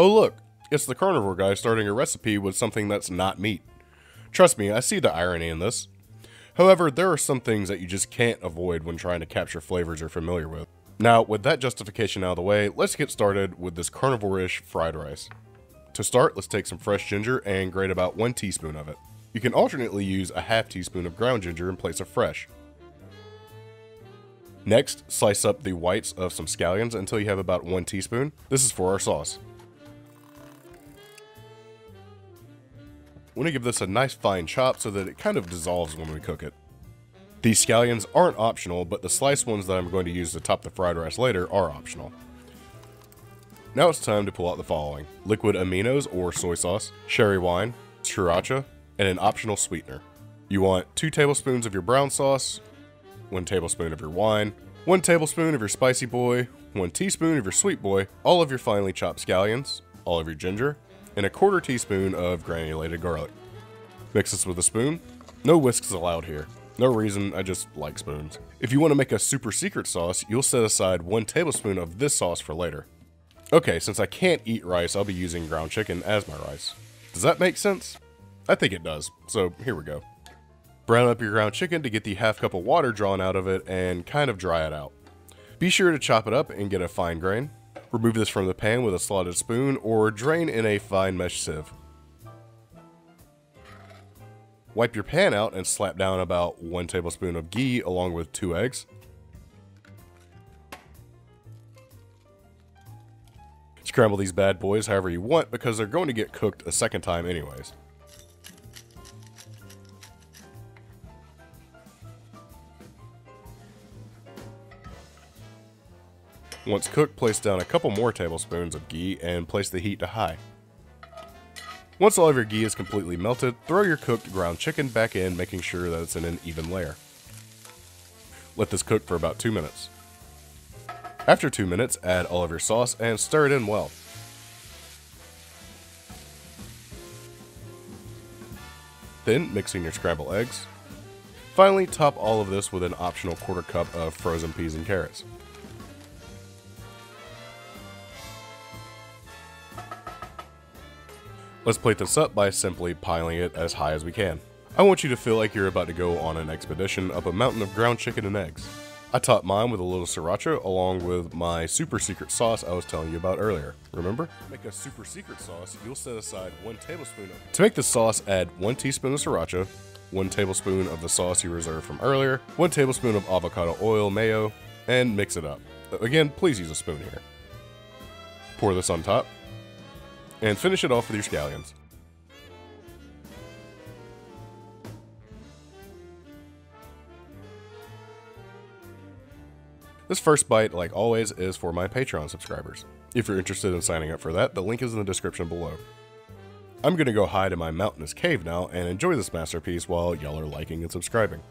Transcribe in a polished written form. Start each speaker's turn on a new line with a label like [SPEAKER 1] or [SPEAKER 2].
[SPEAKER 1] Oh look, it's the carnivore guy starting a recipe with something that's not meat. Trust me, I see the irony in this. However, there are some things that you just can't avoid when trying to capture flavors you're familiar with. Now, with that justification out of the way, let's get started with this carnivore-ish fried rice. To start, let's take some fresh ginger and grate about 1 teaspoon of it. You can alternately use a half teaspoon of ground ginger in place of fresh. Next, slice up the whites of some scallions until you have about 1 teaspoon. This is for our sauce. We want to give this a nice fine chop so that it kind of dissolves when we cook it. These scallions aren't optional, but the sliced ones that I'm going to use to top the fried rice later are optional. Now it's time to pull out the following: liquid aminos or soy sauce, sherry wine, sriracha, and an optional sweetener. You want 2 tablespoons of your brown sauce, 1 tablespoon of your wine, 1 tablespoon of your spicy boy, 1 teaspoon of your sweet boy, all of your finely chopped scallions, all of your ginger, and a 1/4 teaspoon of granulated garlic. Mix this with a spoon. No whisks allowed here. No reason, I just like spoons. If you want to make a super secret sauce, you'll set aside 1 tablespoon of this sauce for later. Okay, since I can't eat rice, I'll be using ground chicken as my rice. Does that make sense? I think it does, so here we go. Brown up your ground chicken to get the half cup of water drawn out of it and kind of dry it out. Be sure to chop it up and get a fine grain. Remove this from the pan with a slotted spoon or drain in a fine mesh sieve. Wipe your pan out and slap down about 1 tablespoon of ghee along with 2 eggs. Scramble these bad boys however you want because they're going to get cooked a second time anyways. Once cooked, place down a couple more tablespoons of ghee and place the heat to high. Once all of your ghee is completely melted, throw your cooked ground chicken back in, making sure that it's in an even layer. Let this cook for about 2 minutes. After 2 minutes, add all of your sauce and stir it in well. Then mix in your scrambled eggs. Finally, top all of this with an optional 1/4 cup of frozen peas and carrots. Let's plate this up by simply piling it as high as we can. I want you to feel like you're about to go on an expedition up a mountain of ground chicken and eggs. I topped mine with a little sriracha along with my super secret sauce I was telling you about earlier. Remember? To make a super secret sauce, you'll set aside 1 tablespoon of it. To make the sauce, add 1 teaspoon of sriracha, 1 tablespoon of the sauce you reserved from earlier, 1 tablespoon of avocado oil mayo, and mix it up. Again, please use a spoon here. Pour this on top. And finish it off with your scallions. This first bite, like always, is for my Patreon subscribers. If you're interested in signing up for that, the link is in the description below. I'm gonna go hide in my mountainous cave now and enjoy this masterpiece while y'all are liking and subscribing.